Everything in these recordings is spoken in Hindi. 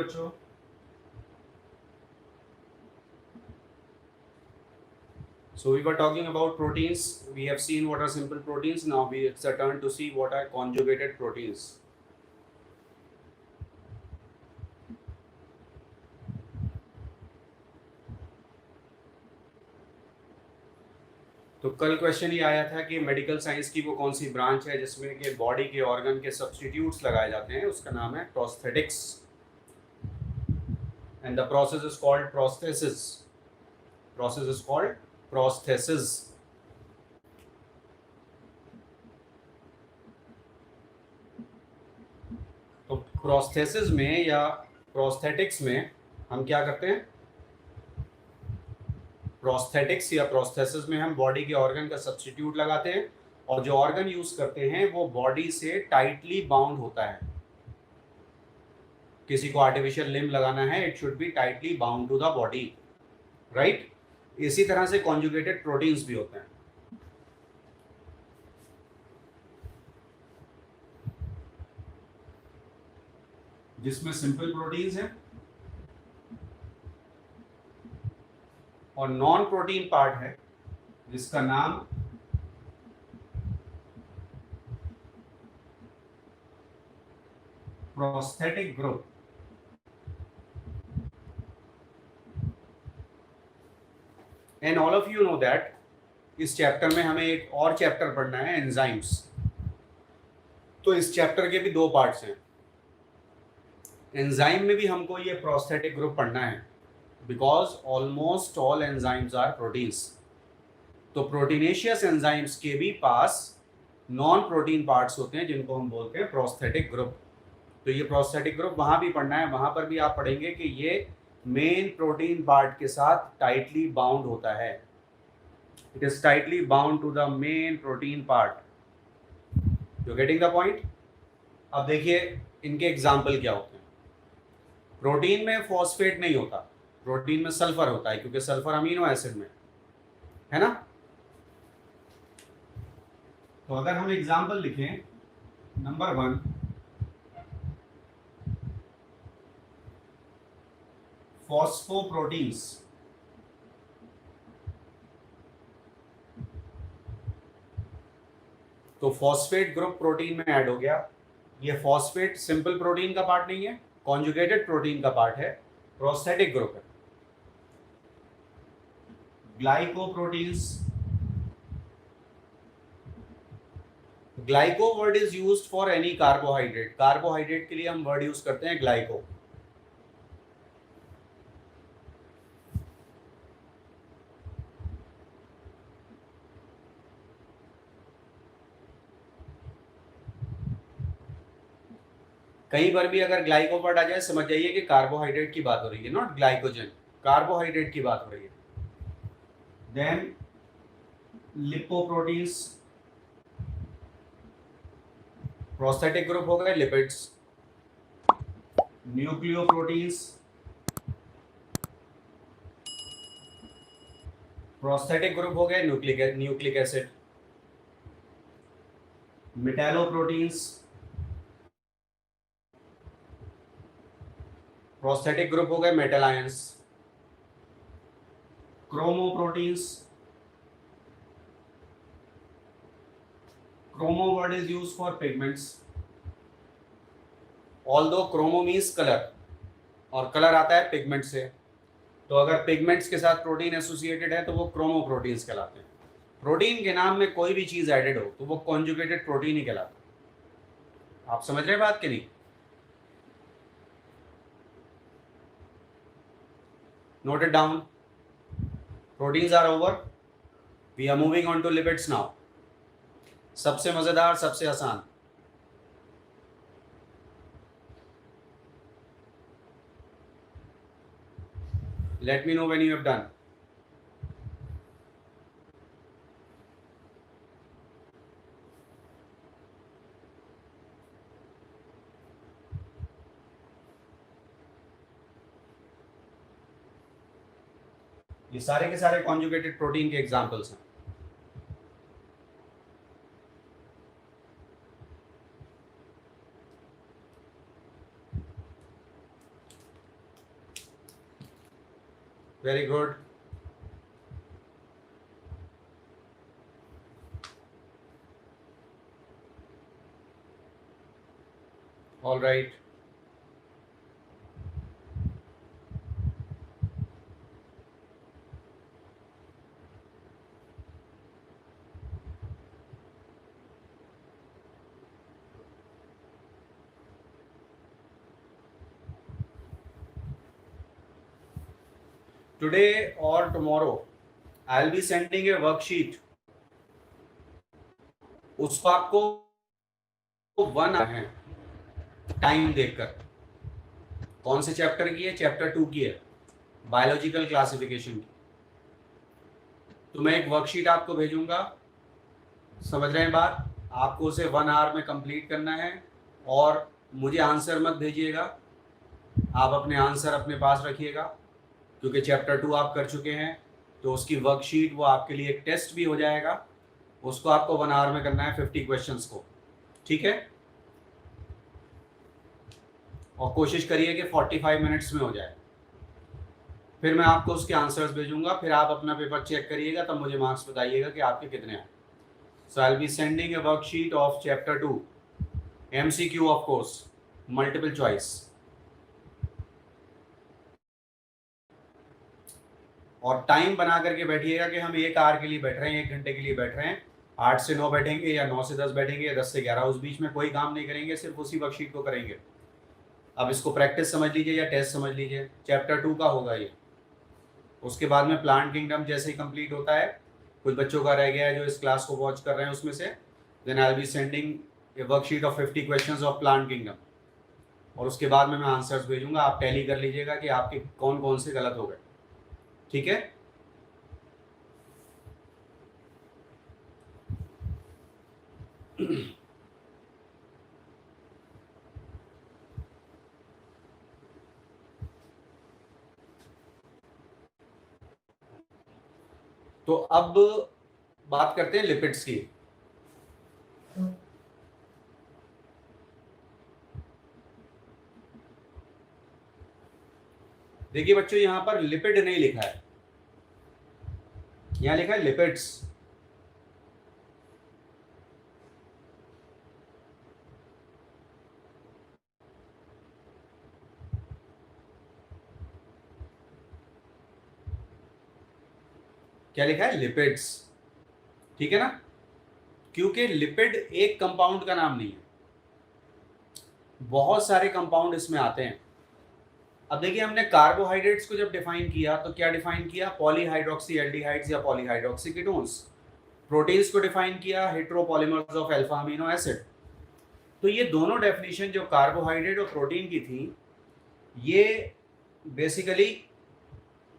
बच्चों? So we were talking about proteins. We have seen what are simple proteins. Now it's a turn to see what are conjugated proteins. तो कल क्वेश्चन ये आया था कि मेडिकल साइंस की वो कौन सी ब्रांच है जिसमें कि बॉडी के ऑर्गन के सब्स्टिट्यूट्स लगाए जाते हैं, उसका नाम है prosthetics and the process is called prosthesis. Process is called prosthesis. तो प्रोस्थेसिस में या प्रोस्थेटिक्स में हम क्या करते हैं? प्रोस्थेटिक्स या प्रोस्थेसिस में हम बॉडी के ऑर्गन का सब्स्टिट्यूट लगाते हैं और जो ऑर्गन यूज करते हैं वो बॉडी से टाइटली बाउंड होता है. किसी को आर्टिफिशियल लिम्ब लगाना है, it should be tightly bound to the body, right? इसी तरह से कॉन्जुगेटेड प्रोटीन्स भी होते हैं. जिसमें सिंपल प्रोटीन्स हैं और नॉन प्रोटीन पार्ट है जिसका नाम prosthetic group. And all of you know that इस चैप्टर में हमें एक और चैप्टर पढ़ना है, एंजाइम्स. तो इस चैप्टर के भी दो पार्ट्स हैं. एंजाइम में भी हमको ये प्रोस्थेटिक ग्रुप पढ़ना है because almost all enzymes are proteins. तो प्रोटीनेशियस एंजाइम्स के भी पास नॉन प्रोटीन पार्ट्स होते हैं जिनको हम बोलते हैं प्रोस्थेटिक ग्रुप. तो ये प्रोस्थेटिक ग्रुप वहाँ भी पढ़ना है. वहाँ पर भी आप पढ़ेंगे कि ये मेन प्रोटीन पार्ट के साथ टाइटली बाउंड होता है. It is tightly bound to the main protein part. You getting the point? अब देखिए इनके एग्जाम्पल क्या होते हैं. प्रोटीन में फॉस्फेट नहीं होता, प्रोटीन में सल्फर होता है क्योंकि सल्फर अमीनो एसिड में है ना. तो अगर हम एग्जाम्पल लिखें, नंबर 1 फॉस्फोप्रोटीन्स. तो फॉस्फेट ग्रुप प्रोटीन में ऐड हो गया. ये फॉस्फेट सिंपल प्रोटीन का पार्ट नहीं है, कॉन्जुगेटेड प्रोटीन का पार्ट है, प्रोस्थेटिक ग्रुप है. Glycoproteins. Glyco word is used for any carbohydrate. Carbohydrate के लिए हम वर्ड यूज करते हैं ग्लाइको. कहीं पर भी अगर ग्लाइको वर्ड आ जाए समझ जाइए कि कार्बोहाइड्रेट की बात हो रही है, नॉट ग्लाइकोजन, कार्बोहाइड्रेट की बात हो रही है. Then lipoproteins. प्रोस्थेटिक ग्रुप हो गए लिपिड्स. न्यूक्लियोप्रोटीन्स. प्रोस्थेटिक ग्रुप हो गए nucleic acid. Metalloproteins. Prosthetic group हो गए metal ions. Chromoproteins. Chromo word is use for pigments. Although chromo means colour और कलर आता है पिगमेंट से. तो अगर पिगमेंट्स के साथ प्रोटीन एसोसिएटेड है तो वो क्रोमोप्रोटीन्स कहलाते हैं. प्रोटीन के नाम में कोई भी चीज एडेड हो तो वो कॉन्जुगेटेड प्रोटीन ही कहलाता है. आप समझ रहे बात कि नहीं? Note it down. Proteins are over. We are moving on to lipids now. सबसे मजेदार, सबसे आसान. Let me know when you have done. ये सारे के सारे कॉन्जुगेटेड प्रोटीन के एग्जांपल्स हैं. Very good. All right. Today or tomorrow, I'll be sending a worksheet. उसको आपको 1 है टाइम देखकर. कौन से चैप्टर की है? चैप्टर 2 की है, बायोलॉजिकल क्लासिफिकेशन की. तो मैं एक वर्कशीट आपको भेजूंगा. समझ रहे हैं बात? आपको उसे 1 आवर में कंप्लीट करना है. और मुझे आंसर मत भेजिएगा, आप अपने आंसर अपने पास रखिएगा, क्योंकि चैप्टर 2 आप कर चुके हैं. तो उसकी वर्कशीट वो आपके लिए एक टेस्ट भी हो जाएगा. उसको आपको 1 आवर में करना है 50 क्वेश्चंस को. ठीक है? और कोशिश करिए कि 45 मिनट्स में हो जाए. फिर मैं आपको उसके आंसर्स भेजूंगा. फिर आप अपना पेपर चेक करिएगा, तब मुझे मार्क्स बताइएगा कि आपके कितने हैं. So I will be sending a worksheet of chapter 2, MCQ of course, multiple choice. और टाइम बना करके बैठिएगा कि हम 1 आवर के लिए बैठ रहे हैं, 1 घंटे के लिए बैठ रहे हैं. 8 से 9 बैठेंगे या 9 से 10 बैठेंगे या 10 से 11, उस बीच में कोई काम नहीं करेंगे, सिर्फ उसी वर्कशीट को करेंगे. अब इसको प्रैक्टिस समझ लीजिए या टेस्ट समझ लीजिए. चैप्टर 2 का होगा ये. उसके बाद में प्लांट किंगडम जैसे ही कंप्लीट होता है, कुछ बच्चों का रह गया है जो इस क्लास को वॉच कर रहे हैं उसमें से, then I will be sending a worksheet of 50 questions of plant kingdom. और उसके बाद में मैं आंसर्स भेजूंगा. आप टैली कर लीजिएगा कि आपके कौन कौन से गलत हो गए. ठीक है? तो अब बात करते हैं लिपिड्स की. देखिए बच्चों, यहां पर लिपिड नहीं लिखा है, यहां लिखा है लिपिड्स. क्या लिखा है? लिपिड्स. ठीक है ना? क्योंकि लिपिड एक कंपाउंड का नाम नहीं है, बहुत सारे कंपाउंड इसमें आते हैं. अब देखिए, हमने कार्बोहाइड्रेट्स को जब डिफाइन किया तो क्या डिफाइन किया? पॉलीहाइड्रोक्सी एल्डिहाइड्स या पॉलीहाइड्रोक्सी कीटोन्स. प्रोटीन्स को डिफाइन किया हेट्रोपॉलीमर्स ऑफ अल्फा अमीनो एसिड. तो ये दोनों डेफिनेशन जो कार्बोहाइड्रेट और प्रोटीन की थी, ये बेसिकली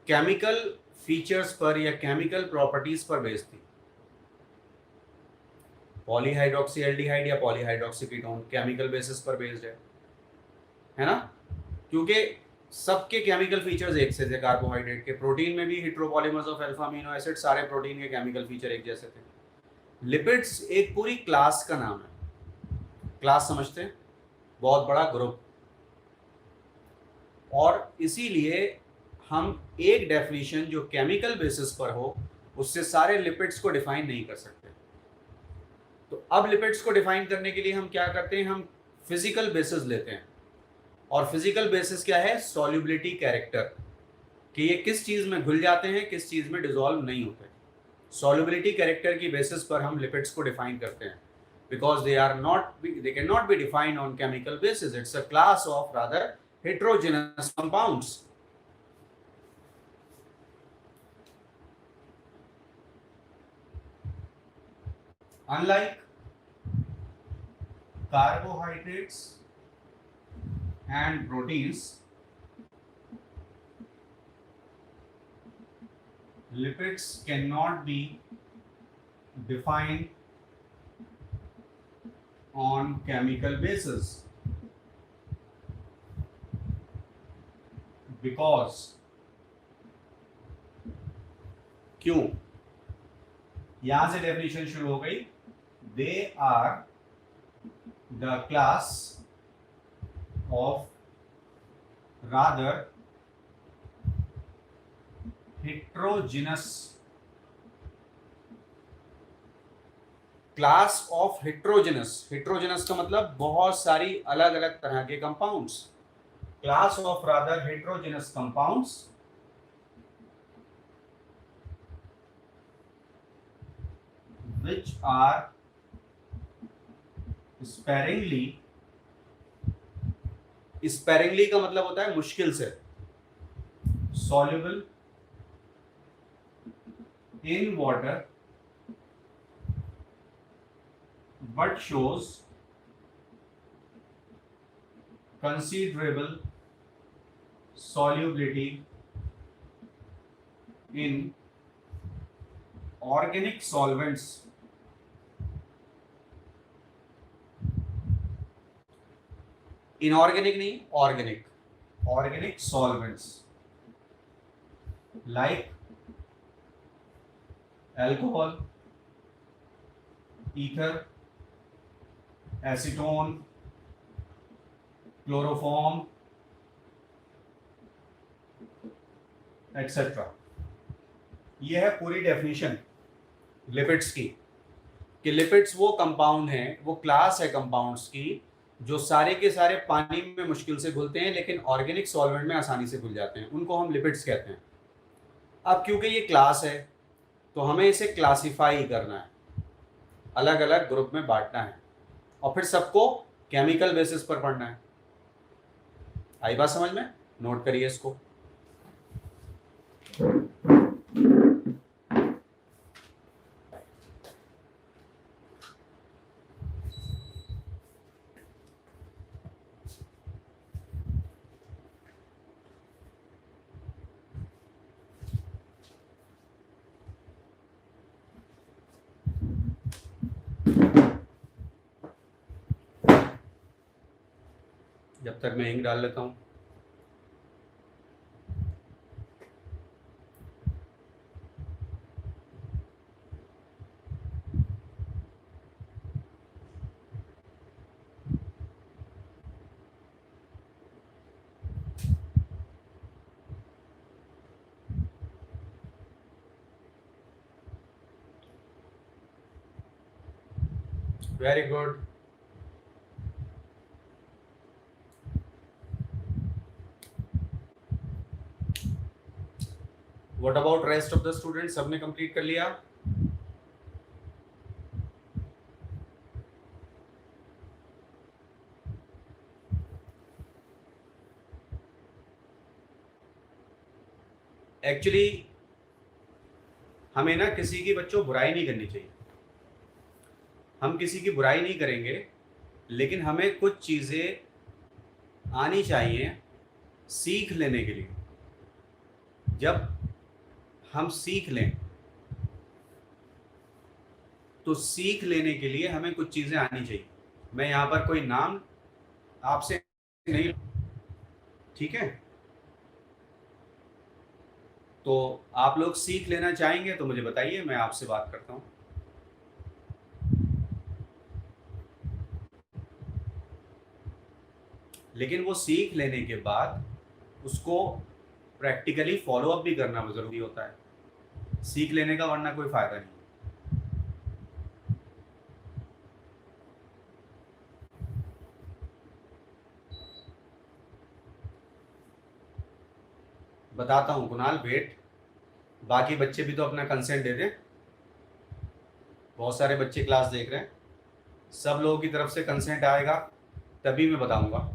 केमिकल फीचर्स पर या केमिकल प्रॉपर्टीज पर बेस्ड थी. पॉलीहाइड्रोक्सी एल्डिहाइड या पॉलीहाइड्रोक्सी कीटोन केमिकल बेसिस पर बेस्ड है ना? क्योंकि सबके केमिकल फीचर्स एक से थे. कार्बोहाइड्रेट के, प्रोटीन में भी हेट्रोपॉलीमर्स ऑफ अल्फा अमीनो एसिड, सारे प्रोटीन के केमिकल फीचर एक जैसे थे. लिपिड्स एक पूरी क्लास का नाम है. क्लास समझते हैं? बहुत बड़ा ग्रुप. और इसीलिए हम एक डेफिनेशन जो केमिकल बेसिस पर हो, उससे सारे लिपिड्स को डिफाइन नहीं कर सकते. तो अब लिपिड्स को डिफाइन करने के लिए हम क्या करते हैं? हम फिजिकल बेसिस लेते हैं. और फिजिकल बेसिस क्या है? सॉल्युबिलिटी कैरेक्टर, कि ये किस चीज में घुल जाते हैं, किस चीज में डिसॉल्व नहीं होते. सॉल्युबिलिटी कैरेक्टर की बेसिस पर हम लिपिड्स को डिफाइन करते हैं, because they can not be defined on chemical basis. It's a class of rather heterogeneous compounds. Unlike carbohydrates and proteins, lipids cannot be defined on chemical basis, because क्यों? यहां से डेफिनेशन शुरू हो गई. They are the class of rather heterogeneous, class of heterogeneous, heterogeneous का मतलब बहुत सारी अलग अलग तरह के compounds, class of rather heterogeneous compounds which are sparingly, sparingly का मतलब होता है मुश्किल से, soluble in water but shows considerable solubility in organic solvents, inorganic नहीं, organic, organic solvents like alcohol, ether, acetone, chloroform etcetera. यह है पूरी डेफिनेशन लिपिड्स की, कि लिपिड्स वो कंपाउंड हैं, वो क्लास है कंपाउंड्स की जो सारे के सारे पानी में मुश्किल से घुलते हैं लेकिन ऑर्गेनिक सॉल्वेंट में आसानी से घुल जाते हैं, उनको हम लिपिड्स कहते हैं। अब क्योंकि ये क्लास है तो हमें इसे क्लासिफाई करना है, अलग अलग ग्रुप में बांटना है और फिर सबको केमिकल बेसिस पर पढ़ना है। आई बात समझ में? नोट करिए इसको। जब तक मैं इंक डाल लेता हूँ। Very good. What about rest of the student? सबने कंप्लीट कर लिया? एक्चुअली हमें ना किसी की बच्चों बुराई नहीं करनी चाहिए, हम किसी की बुराई नहीं करेंगे, लेकिन हमें कुछ चीज़ें आनी चाहिए सीख लेने के लिए। जब हम सीख लें तो सीख लेने के लिए हमें कुछ चीज़ें आनी चाहिए। मैं यहाँ पर कोई नाम आपसे नहीं, ठीक है? तो आप लोग सीख लेना चाहेंगे तो मुझे बताइए, मैं आपसे बात करता हूँ। लेकिन वो सीख लेने के बाद उसको प्रैक्टिकली फॉलो अप भी करना ज़रूरी होता है, सीख लेने का वरना कोई फ़ायदा नहीं। बताता हूँ कुणाल, वेट, बाकी बच्चे भी तो अपना कंसेंट दे दें। बहुत सारे बच्चे क्लास देख रहे हैं, सब लोगों की तरफ से कंसेंट आएगा तभी मैं बताऊंगा।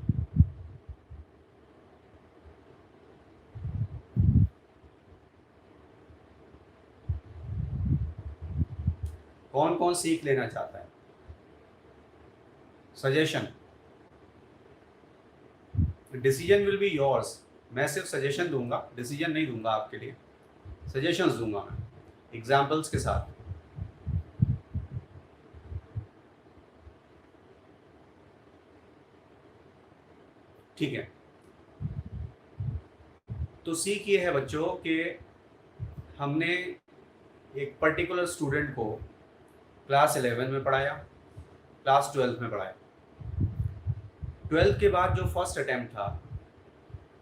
कौन कौन सीख लेना चाहता है? Suggestion, decision will be yours. मैं सिर्फ सजेशन दूंगा, डिसीजन नहीं दूंगा आपके लिए, सजेशंस दूंगा मैं एग्जाम्पल्स के साथ। ठीक है, तो सीख ये है बच्चों कि हमने एक पर्टिकुलर स्टूडेंट को क्लास 11 में पढ़ाया, क्लास 12 में पढ़ाया। 12 के बाद जो फर्स्ट अटेम्प्ट था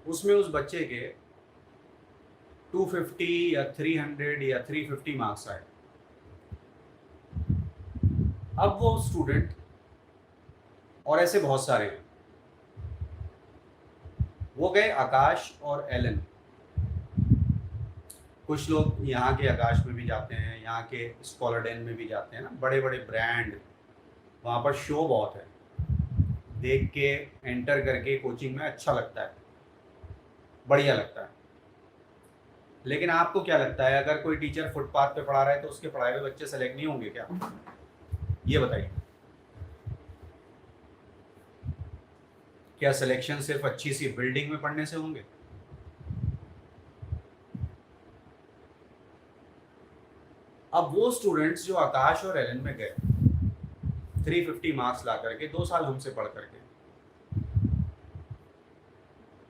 उसमें उस बच्चे के 250 या 300 या 350 मार्क्स आए। अब वो स्टूडेंट, और ऐसे बहुत सारे हैं, वो गए आकाश और एलन। कुछ लोग यहाँ के आकाश में भी जाते हैं, यहाँ के स्कॉलरडेन में भी जाते हैं ना, बड़े बड़े ब्रांड, वहाँ पर शो बहुत है, देख के एंटर करके कोचिंग में अच्छा लगता है, बढ़िया लगता है। लेकिन आपको क्या लगता है, अगर कोई टीचर फुटपाथ पे पढ़ा रहा है तो उसके पढ़ाए हुए बच्चे सेलेक्ट नहीं होंगे क्या? ये बताइए, क्या सिलेक्शन सिर्फ अच्छी सी बिल्डिंग में पढ़ने से होंगे? अब वो स्टूडेंट्स जो आकाश और एलन में गए 350 मार्क्स ला करके 2 साल हमसे पढ़ करके,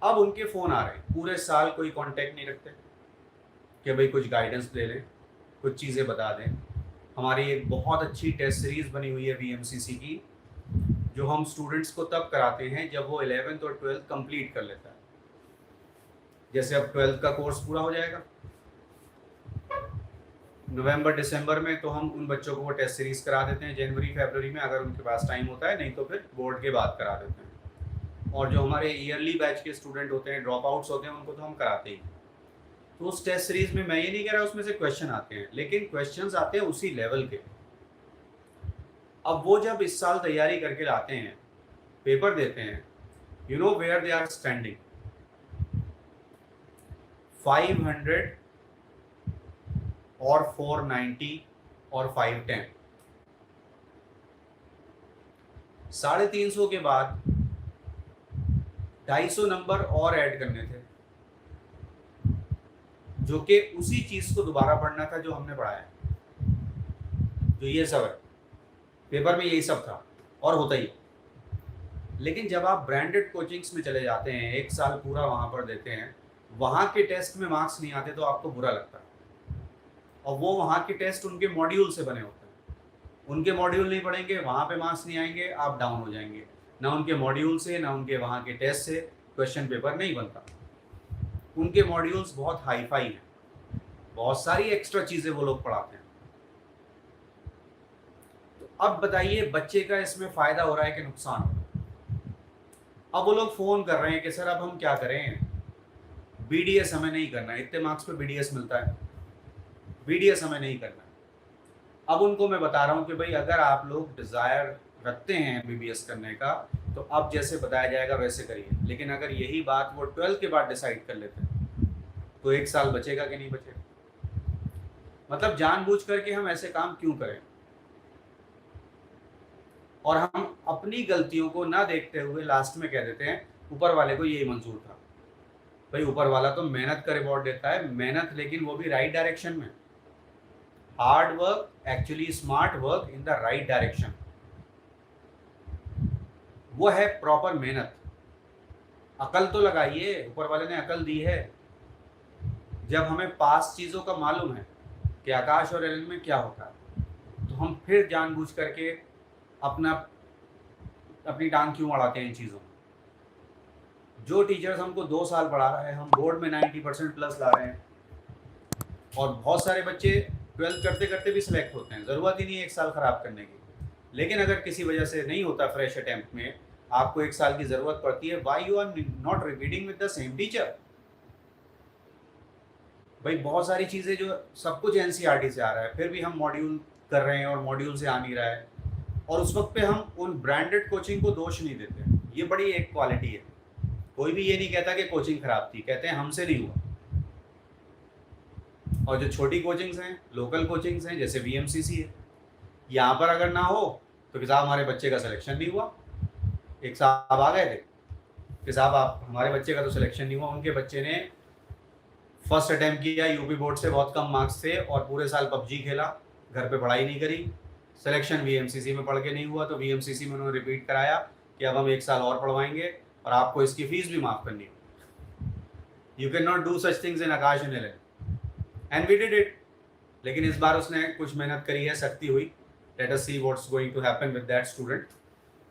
अब उनके फोन आ रहे हैं, पूरे साल कोई कांटेक्ट नहीं रखते कि भाई कुछ गाइडेंस दे लें, कुछ चीज़ें बता दें। हमारी एक बहुत अच्छी टेस्ट सीरीज बनी हुई है VMCC की, जो हम स्टूडेंट्स को तब कराते हैं जब वो 11th और 12th कंप्लीट कर लेता है। जैसे अब 12th का कोर्स पूरा हो जाएगा नवंबर दिसंबर में, तो हम उन बच्चों को वो टेस्ट सीरीज करा देते हैं जनवरी फरवरी में, अगर उनके पास टाइम होता है, नहीं तो फिर बोर्ड के बाद करा देते हैं। और जो हमारे ईयरली बैच के स्टूडेंट होते हैं, ड्रॉप आउट्स होते हैं, उनको तो हम कराते ही। तो उस टेस्ट सीरीज में मैं ये नहीं कह रहा उसमें से क्वेश्चन आते हैं, लेकिन क्वेश्चंस आते हैं उसी लेवल के। अब वो जब इस साल तैयारी करके लाते हैं, पेपर देते हैं, you know where they are standing, 500 और 490 और 510, 350 के बाद 250 नंबर और ऐड करने थे, जो कि उसी चीज को दोबारा पढ़ना था जो हमने पढ़ाया। तो ये सब है, पेपर में यही सब था और होता ही। लेकिन जब आप ब्रांडेड कोचिंग्स में चले जाते हैं, 1 साल पूरा वहां पर देते हैं, वहां के टेस्ट में मार्क्स नहीं आते तो आपको बुरा लगता है। और वो वहाँ के टेस्ट उनके मॉड्यूल से बने होते हैं, उनके मॉड्यूल नहीं पढ़ेंगे, वहाँ पे मार्क्स नहीं आएंगे, आप डाउन हो जाएंगे। ना उनके मॉड्यूल से, ना उनके वहाँ के टेस्ट से क्वेश्चन पेपर नहीं बनता। उनके मॉड्यूल्स बहुत हाई फाई हैं, बहुत सारी एक्स्ट्रा चीज़ें वो लोग पढ़ाते हैं। तो अब बताइए, बच्चे का इसमें फ़ायदा हो रहा है कि नुकसान हो रहा है? अब वो लोग फ़ोन कर रहे हैं कि सर अब हम क्या करें, BDS हमें नहीं करना है, इतने मार्क्स पे BDS मिलता है, BDS हमें नहीं करना है। अब उनको मैं बता रहा हूँ कि भाई अगर आप लोग डिज़ायर रखते हैं MBBS करने का, तो अब जैसे बताया जाएगा वैसे करिए। लेकिन अगर यही बात वो 12th के बाद डिसाइड कर लेते हैं, तो 1 साल बचेगा कि नहीं बचेगा? मतलब जानबूझ करके हम ऐसे काम क्यों करें, और हम अपनी गलतियों को ना देखते हुए लास्ट में कह देते हैं ऊपर वाले को यही मंजूर था। भाई ऊपर वाला तो मेहनत का रिवॉर्ड देता है, मेहनत, लेकिन वो भी राइट डायरेक्शन में। Hard work, actually smart work in the right direction, वो है प्रॉपर मेहनत। अकल तो लगाइए, ऊपर वाले ने अकल दी है। जब हमें पास चीज़ों का मालूम है कि आकाश और एलन में क्या होता है, तो हम फिर जानबूझ करके अपनी टांग क्यों अड़ाते हैं इन चीज़ों में? जो टीचर्स हमको 2 साल पढ़ा रहा है, हम बोर्ड में 90% प्लस ला रहे हैं, और बहुत सारे बच्चे 12th करते करते भी सिलेक्ट होते हैं, ज़रूरत ही नहीं है 1 साल ख़राब करने की। लेकिन अगर किसी वजह से नहीं होता, फ्रेश अटेम्प्ट में आपको 1 साल की ज़रूरत पड़ती है, why you are not repeating with the same teacher? भाई बहुत सारी चीज़ें जो सब कुछ NCERT से आ रहा है, फिर भी हम मॉड्यूल कर रहे हैं और मॉड्यूल से आ नहीं रहा है, और उस वक्त पे हम उन ब्रांडेड कोचिंग को दोष नहीं देते। ये बड़ी एक क्वालिटी है। कोई भी ये नहीं कहता कि कोचिंग खराब थी, कहते हैं हमसे नहीं हुआ। और जो छोटी कोचिंग्स हैं, लोकल कोचिंग्स हैं, जैसे VMCC है, यहाँ पर अगर ना हो तो कि साहब हमारे बच्चे का सिलेक्शन नहीं हुआ। एक साहब आ गए थे कि साहब आप हमारे बच्चे का तो सिलेक्शन नहीं हुआ, उनके बच्चे ने फर्स्ट अटैम्प्ट किया, यूपी बोर्ड से बहुत कम मार्क्स थे, और पूरे साल PUBG खेला, घर पे पढ़ाई नहीं करी, सिलेक्शन VMCC में पढ़ के नहीं हुआ, तो VMCC में उन्होंने रिपीट कराया कि अब हम 1 साल और पढ़वाएंगे और आपको इसकी फीस भी माफ़ करनी होगी। You can not do such things in Aakash and Allen, and we did it. लेकिन इस बार उसने कुछ मेहनत करी है, सख्ती हुई। Let us see what's going to happen with that student.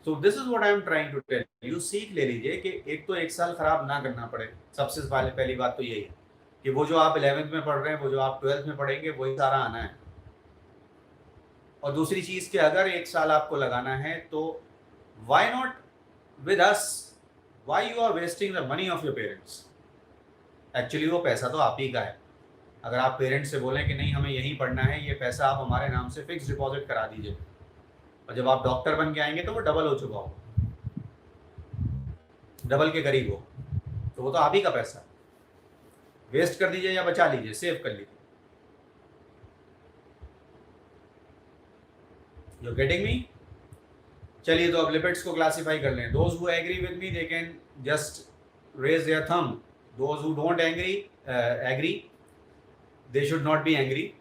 So this is what I am trying to tell you. सीख ले लीजिए कि एक तो 1 साल खराब ना करना पड़े, सबसे पहली बात तो यही है। कि वो जो आप 11th में पढ़ रहे हैं, वो जो आप 12th में पढ़ेंगे, वही सारा आना है। और दूसरी चीज़ कि अगर 1 साल आपको लगाना है तो why not with us, why you are wasting the money of your parents. Actually वो पैसा तो आप ही का है। अगर आप पेरेंट्स से बोलें कि नहीं हमें यहीं पढ़ना है, ये पैसा आप हमारे नाम से फिक्स डिपॉजिट करा दीजिए, और जब आप डॉक्टर बन के आएंगे तो वो डबल हो चुका हो, डबल के करीब हो, तो वो तो आप ही का पैसा। वेस्ट कर दीजिए या बचा लीजिए, सेव कर लीजिए। You getting me? चलिए तो अब लिपिड्स को क्लासिफाई कर लें। Those who agree with me they can just raise their thumb, those who don't agree they should not be angry.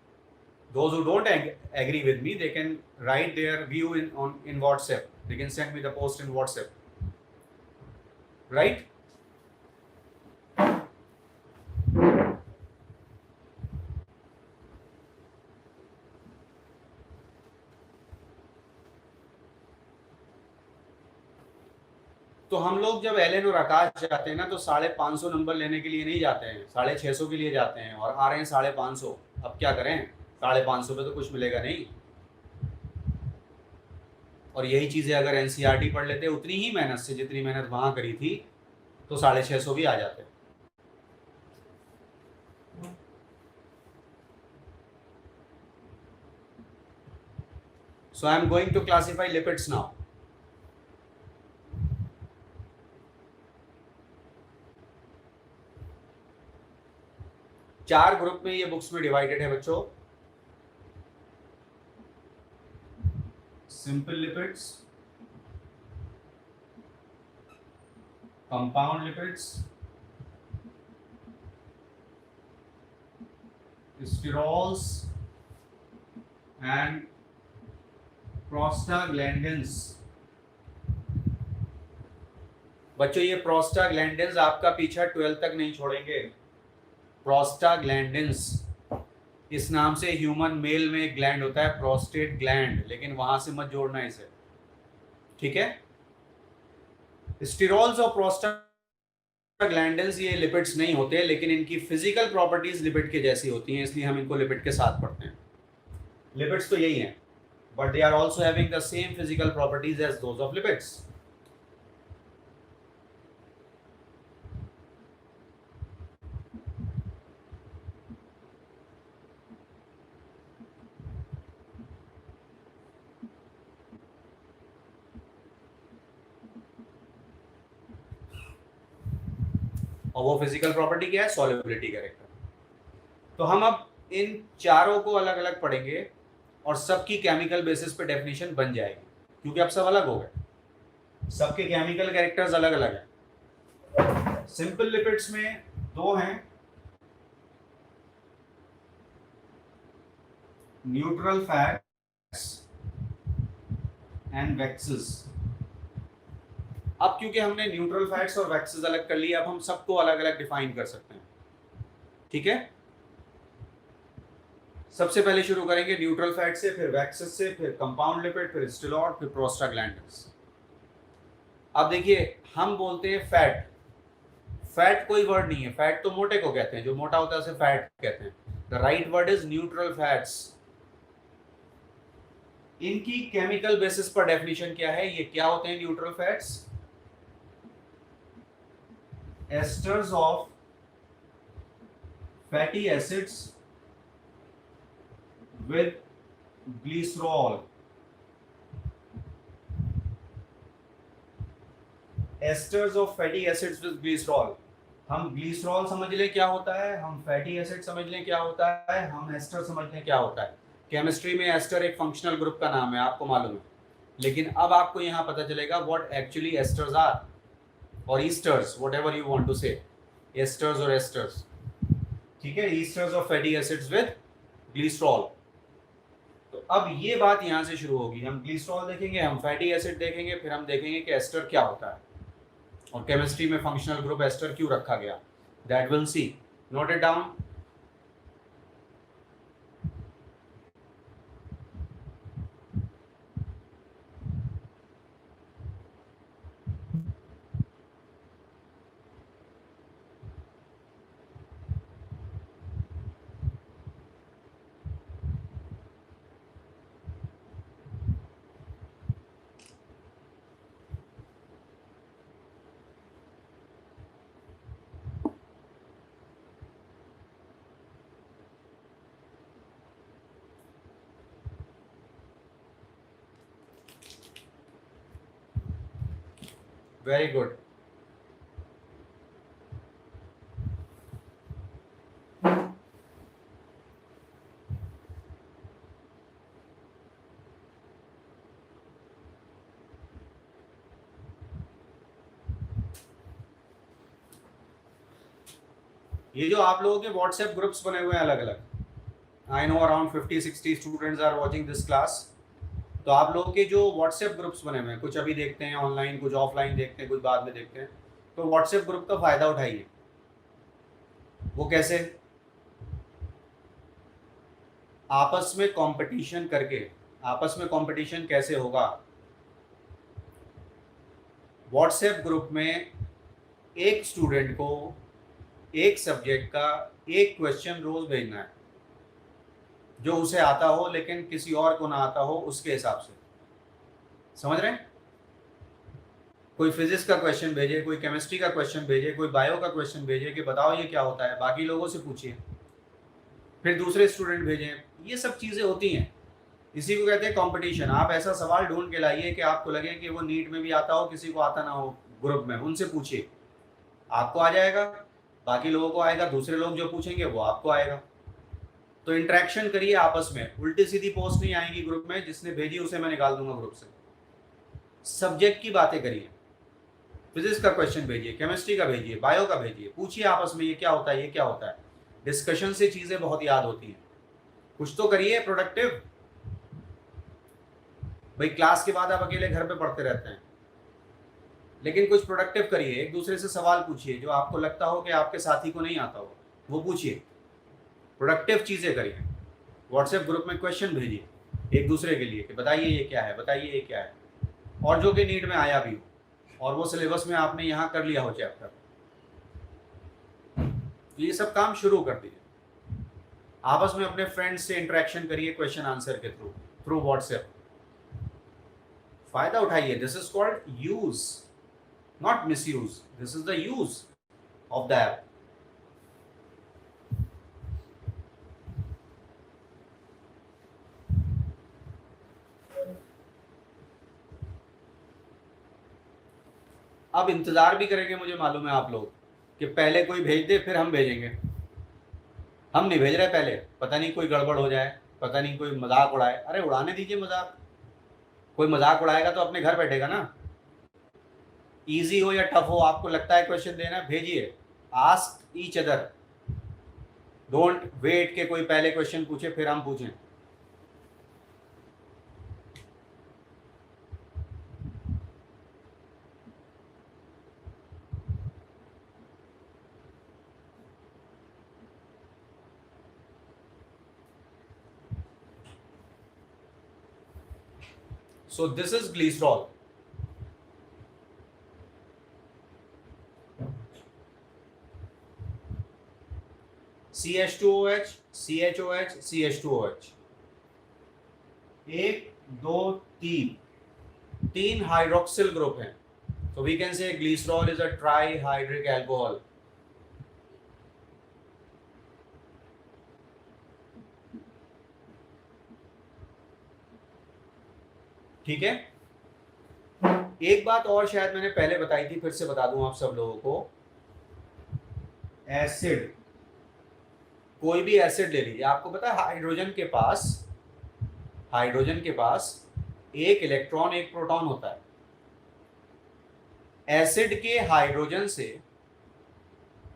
Those who don't agree with me, they can write their view in WhatsApp. They can send me the post in WhatsApp, right? तो हम लोग जब एलन और आकाश जाते हैं ना, तो 550 नंबर लेने के लिए नहीं जाते हैं, 650 के लिए जाते हैं, और आ रहे हैं 550। अब क्या करें, 550 पे तो कुछ मिलेगा नहीं। और यही चीज़ें अगर एनसीईआरटी पढ़ लेते उतनी ही मेहनत से जितनी मेहनत वहाँ करी थी, तो 650 भी आ जाते। So I am going to classify lipids now. चार ग्रुप में ये बुक्स में डिवाइडेड है बच्चों। Simple lipids, compound lipids, sterols and prostaglandins. बच्चों ये प्रोस्टाग्लैंडिन्स आपका पीछा 12 तक नहीं छोड़ेंगे। प्रोस्टाग्लैंडिन्स, इस नाम से ह्यूमन मेल में एक ग्लैंड होता है प्रोस्टेट ग्लैंड, लेकिन वहां से मत जोड़ना इसे, ठीक है। स्टिरोल्स और प्रोस्टाग्लैंडिन्स ये लिपिड्स नहीं होते, लेकिन इनकी फिजिकल प्रॉपर्टीज लिपिड के जैसी होती हैं, इसलिए हम इनको लिपिड के साथ पढ़ते हैं। लिपिड्स तो यही हैं, but they are also having the same physical properties as those of lipids. और वो फिजिकल प्रॉपर्टी क्या है, सॉल्युबिलिटी कैरेक्टर। तो हम अब इन चारों को अलग अलग पढ़ेंगे और सबकी केमिकल बेसिस पे डेफिनेशन बन जाएगी, क्योंकि अब सब अलग हो गए, सबके केमिकल कैरेक्टर्स अलग अलग हैं। सिंपल लिपिड्स में दो हैं, न्यूट्रल फैट्स एंड वैक्सेस। अब क्योंकि हमने न्यूट्रल फैट्स और वैक्सेस अलग कर लिए, अब हम सबको अलग अलग डिफाइन कर सकते हैं, ठीक है। सबसे पहले शुरू करेंगे न्यूट्रल फैट से, फिर वैक्सेस से, फिर कंपाउंड लिपिड, फिर स्टिरोल, फिर प्रोस्टाग्लैंडिन्स। अब देखिए, हम बोलते हैं फैट, फैट कोई वर्ड नहीं है, फैट तो मोटे को कहते हैं, जो मोटा होता है उसे फैट कहते हैं। The right word is neutral fats. इनकी केमिकल बेसिस पर डेफिनेशन क्या है, ये क्या होते हैं neutral fats? Asters of fatty acids with glycerol। Asters of fatty acids with glycerol. हम ग्लिसरॉल समझ लें क्या होता है, हम फैटी एसिड समझ लें क्या होता है, हम एस्टर समझ लें क्या होता है। केमिस्ट्री में एस्टर एक फंक्शनल ग्रुप का नाम है, आपको मालूम है, लेकिन अब आपको यहाँ पता चलेगा व्हाट एक्चुअली एस्टर्स आर, और esters, whatever you want to say, esters और एस्टर्स, ठीक है। Esters of fatty acids with glycerol. तो अब ये बात यहाँ से शुरू होगी, हम ग्लिसरॉल देखेंगे, हम फैटी एसिड देखेंगे, फिर हम देखेंगे कि एस्टर क्या होता है, और केमिस्ट्री में फंक्शनल ग्रुप एस्टर क्यों रखा गया, that will see. Note it down. Very good. ये जो आप लोगों के व्हाट्सएप ग्रुप्स बने हुए हैं अलग अलग, I know around 50-60 students are watching this class. तो आप लोगों के जो व्हाट्सएप ग्रुप्स बने हुए हैं, कुछ अभी देखते हैं ऑनलाइन, कुछ ऑफलाइन देखते हैं, कुछ बाद में देखते हैं। तो व्हाट्सएप ग्रुप का फायदा उठाइए। वो कैसे? आपस में कंपटीशन करके। आपस में कंपटीशन कैसे होगा? व्हाट्सएप ग्रुप में एक स्टूडेंट को एक सब्जेक्ट का एक क्वेश्चन रोज भेजना है, जो उसे आता हो लेकिन किसी और को ना आता हो उसके हिसाब से। समझ रहे हैं? कोई फिजिक्स का क्वेश्चन भेजे, कोई केमिस्ट्री का क्वेश्चन भेजे, कोई बायो का क्वेश्चन भेजे कि बताओ ये क्या होता है, बाकी लोगों से पूछिए। फिर दूसरे स्टूडेंट भेजें। ये सब चीज़ें होती हैं, इसी को कहते हैं कंपटीशन। आप ऐसा सवाल ढूंढ के लाइए कि आपको लगे कि वो नीट में भी आता हो, किसी को आता ना हो, ग्रुप में उनसे पूछिए, आपको आ जाएगा, बाकी लोगों को आएगा, दूसरे लोग जो पूछेंगे वो आपको आएगा। तो इंटरेक्शन करिए आपस में। उल्टी सीधी पोस्ट नहीं आएगी ग्रुप में, जिसने भेजी उसे मैं निकाल दूंगा ग्रुप से। सब्जेक्ट की बातें करिए, फिजिक्स का क्वेश्चन भेजिए, केमिस्ट्री का भेजिए, बायो का भेजिए, पूछिए आपस में ये क्या होता है, ये क्या होता है। डिस्कशन से चीज़ें बहुत याद होती हैं। कुछ तो करिए प्रोडक्टिव। भाई क्लास के बाद आप अकेले घर पे पढ़ते रहते हैं, लेकिन कुछ प्रोडक्टिव करिए। एक दूसरे से सवाल पूछिए, जो आपको लगता हो कि आपके साथी को नहीं आता हो वो पूछिए। प्रोडक्टिव चीज़ें करिए। व्हाट्सएप ग्रुप में क्वेश्चन भेजिए एक दूसरे के लिए कि बताइए ये क्या है, बताइए ये क्या है, और जो कि नीट में आया भी हो और वो सिलेबस में आपने यहाँ कर लिया हो चैप्टर, तो ये सब काम शुरू कर दीजिए। आपस में अपने फ्रेंड्स से इंटरेक्शन करिए क्वेश्चन आंसर के थ्रू व्हाट्सएप। फायदा उठाइए। This is called use, not miss use. This is the use of the app. अब इंतजार भी करेंगे, मुझे मालूम है आप लोग, कि पहले कोई भेज दे फिर हम भेजेंगे। हम नहीं भेज रहे पहले, पता नहीं कोई गड़बड़ हो जाए, पता नहीं कोई मजाक उड़ाए। अरे उड़ाने दीजिए मजाक। कोई मजाक उड़ाएगा तो अपने घर बैठेगा ना। इजी हो या टफ हो, आपको लगता है क्वेश्चन देना, भेजिए। Ask each other, don't wait के कोई पहले क्वेश्चन पूछे फिर हम पूछें। So this is glycerol. CH2OH, CHOH, CH2OH, 1 2 3 hydroxyl group हैं। So we can say glycerol is a trihydric alcohol. ठीक है। एक बात और शायद मैंने पहले बताई थी, फिर से बता दूं आप सब लोगों को। एसिड, कोई भी एसिड ले लीजिए, आपको पता है हाइड्रोजन के पास एक इलेक्ट्रॉन एक प्रोटॉन होता है। एसिड के हाइड्रोजन से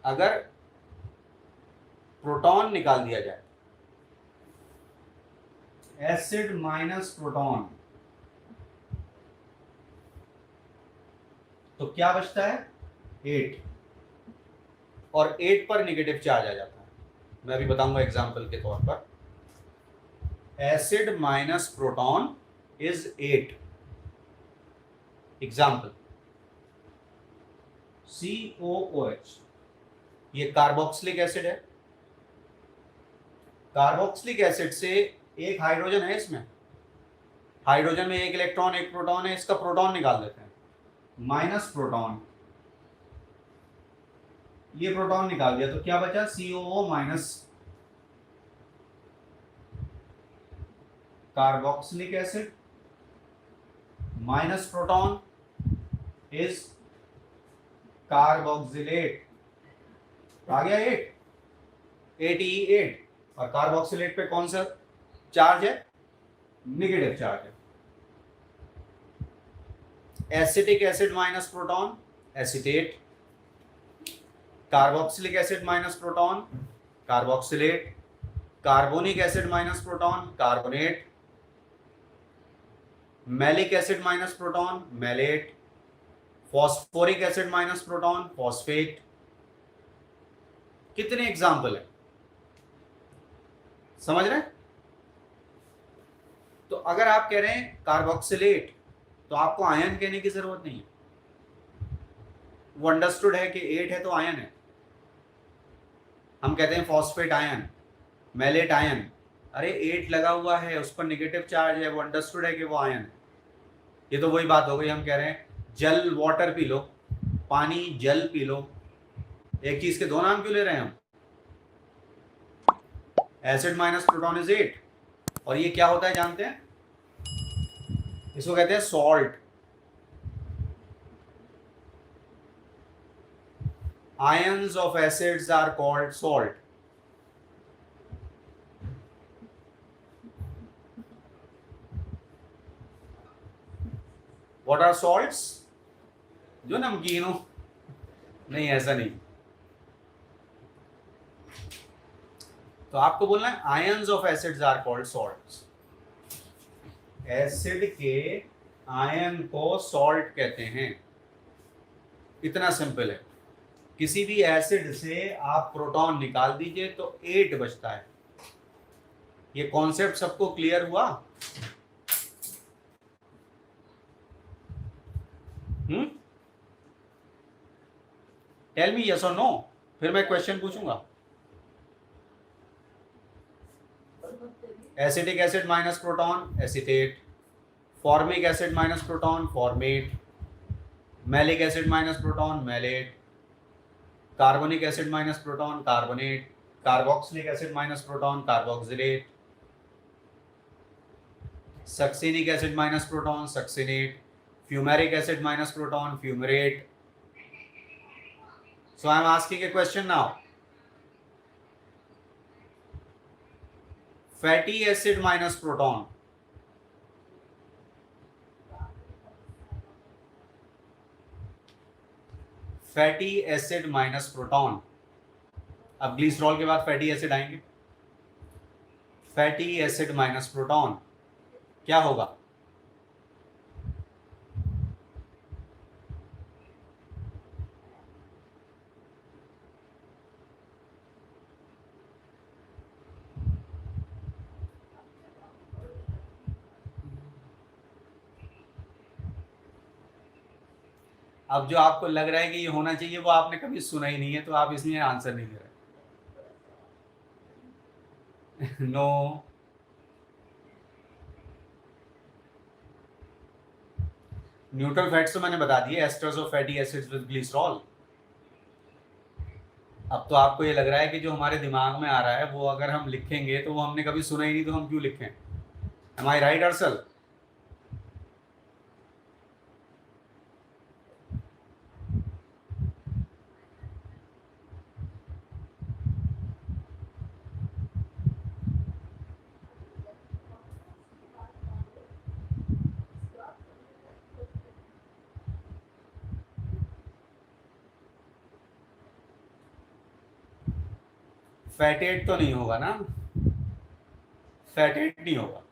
अगर प्रोटॉन निकाल दिया जाए, एसिड माइनस प्रोटॉन, तो क्या बचता है? 8, और 8 पर नेगेटिव चार्ज आ जाता है। मैं अभी बताऊंगा एग्जांपल के तौर पर। Acid minus proton is 8। Example COOH, ये कार्बोक्सिलिक एसिड है। कार्बोक्सिलिक एसिड से एक हाइड्रोजन है, इसमें हाइड्रोजन में एक इलेक्ट्रॉन एक प्रोटॉन है, इसका प्रोटॉन निकाल देते हैं, माइनस प्रोटॉन, ये प्रोटॉन निकाल दिया, तो क्या बचा? COO minus carboxylic acid minus proton is carboxylate आ गया 8 8E8 और कार्बोक्सिलेट पे कौन सा चार्ज है? नेगेटिव चार्ज है। Acetic acid minus proton acetate, carboxylic acid minus proton carboxylate, carbonic acid minus proton carbonate, malic acid minus proton malate, phosphoric acid minus proton phosphate. कितने एग्जाम्पल है, समझ रहे हैं? तो अगर आप कह रहे हैं कार्बोक्सिलेट तो आपको आयन कहने की जरूरत नहीं है, वो अंडरस्टूड है कि 8 है तो आयन है। हम कहते हैं फॉस्फेट आयन, मैलेट आयन, अरे 8 लगा हुआ है, उस पर नेगेटिव चार्ज है, वो अंडरस्टूड है कि वो आयन है। ये तो वही बात हो गई, हम कह रहे हैं जल वाटर पी लो, पानी जल पी लो, एक चीज के दो नाम क्यों ले रहे हैं हम? एसिड माइनस प्रोटॉन इज 8 और ये क्या होता है जानते हैं? इसको कहते हैं salt. Ions of acids are called salt. What are salts? जो नमकीन हो? नहीं, ऐसा नहीं। तो आपको बोलना है ions of acids are called salts. Acid के आयन को सॉल्ट कहते हैं, इतना सिंपल है। किसी भी एसिड से आप प्रोटॉन निकाल दीजिए तो 8 बचता है। ये कॉन्सेप्ट सबको क्लियर हुआ? टेल मी यस और नो, फिर मैं क्वेश्चन पूछूंगा। Acetic acid minus proton acetate, formic acid minus proton formate, malic acid minus proton malate, carbonic acid minus proton carbonate, carboxylic acid minus proton carboxylate, succinic acid minus proton succinate, fumaric acid minus proton fumarate. So I am asking a question now. Fatty acid minus proton. Fatty acid minus proton. अब ग्लिसरॉल के बाद फैटी एसिड आएंगे। फैटी एसिड माइनस प्रोटॉन क्या होगा? अब जो आपको लग रहा है कि ये होना चाहिए वो आपने कभी सुना ही नहीं है, तो आप इसमें आंसर नहीं दे रहे। नो। न्यूट्रल फैट्स तो मैंने बता दिए, asters of fatty acids with glycerol. अब तो आपको ये लग रहा है कि जो हमारे दिमाग में आ रहा है वो अगर हम लिखेंगे तो वो हमने कभी सुना ही नहीं, तो हम क्यों लिखें? एम आई राइट अर्सल? फैटेट तो नहीं होगा ना? फैटेट नहीं होगा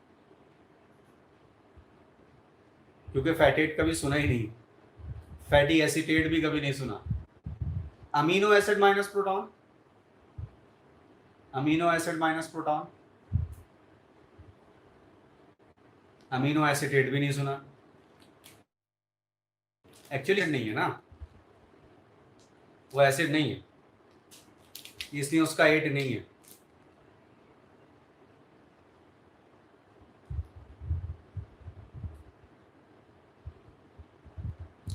क्योंकि फैटेट कभी सुना ही नहीं। फैटी एसिटेट भी कभी नहीं सुना। Amino acid minus proton, amino acid minus proton, amino acetate भी नहीं सुना। एक्चुअली नहीं है ना, वो एसिड नहीं है, इसलिए उसका 8 नहीं है।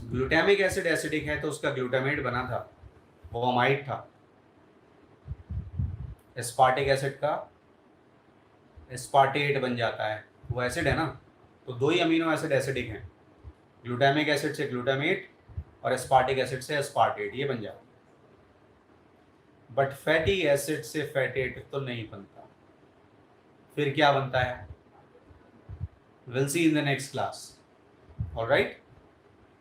ग्लूटामिक एसिड एसिडिक है तो उसका ग्लूटामेट बना था, वो अमाइड था। एस्पार्टिक एसिड का एस्पार्टेट बन जाता है, वो एसिड है ना। तो 2 ही अमीनो एसिड एसिडिक हैं, ग्लूटामिक एसिड से ग्लूटामेट और एस्पार्टिक एसिड से एस्पार्टेट, ये बन जाता। बट फैटी एसिड से फैटेट तो नहीं बनता। फिर क्या बनता है? Will see in the next class. Alright.